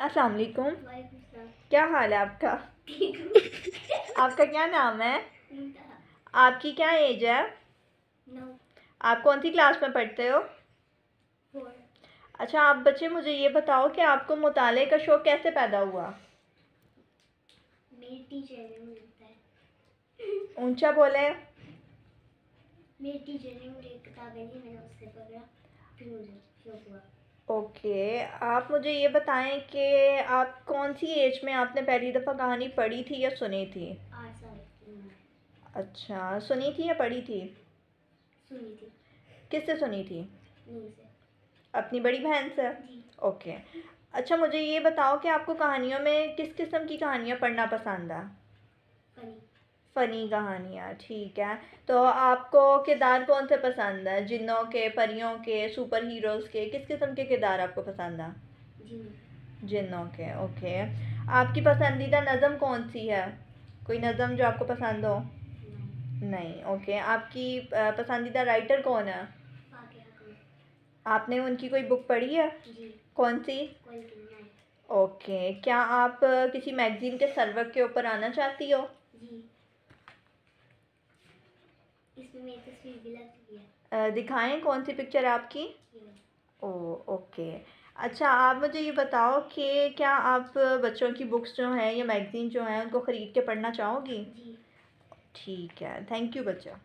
अस्सलाम वालेकुम। वालेकुम सलाम। क्या हाल है आपका? आपका क्या नाम है? मुंतहा। आपकी क्या एज है? 9। आप कौन सी क्लास में पढ़ते हो? 4। अच्छा आप बच्चे मुझे ये बताओ कि आपको मुताले का शौक़ कैसे पैदा हुआ? मेरी टीचर ने मुझे बताया। ऊंचा बोले। मेरी टीचर ने मुझे किताबें दी, मैंने उससे पढ़ा, फिर मुझे शौक हुआ। ओके, आप मुझे ये बताएं कि आप कौन सी एज में आपने पहली दफ़ा कहानी पढ़ी थी या सुनी थी? 8 साल की उम्र। अच्छा, सुनी थी या पढ़ी थी? सुनी थी। किससे सुनी थी? नहीं से। अपनी बड़ी बहन से? जी। ओके। अच्छा मुझे ये बताओ कि आपको कहानियों में किस किस्म की कहानियाँ पढ़ना पसंद है? फनी। फ़नी कहानियाँ, ठीक है। तो आपको किरदार कौन से पसंद है? जिन्नों के, परियों के, सुपर हीरोज़ के? किस किस्म के किरदार आपको पसंद हैं? जिन्नों के, ओके। आपकी पसंदीदा नज़म कौन सी है? कोई नज़म जो आपको पसंद हो? नहीं, ओके। आपकी पसंदीदा राइटर कौन है? आपने उनकी कोई बुक पढ़ी है? जी। कौन सी? ओके। क्या आप किसी मैगज़ीन के सर्वर के ऊपर आना चाहती हो? जी। इसमें मेरी तस्वीर भी लगी है। दिखाएं कौन सी पिक्चर है आपकी? Oh okay. अच्छा आप मुझे ये बताओ कि क्या आप बच्चों की बुक्स जो हैं या मैगज़ीन जो हैं उनको ख़रीद के पढ़ना चाहोगी? जी। ठीक है, थैंक यू बच्चा।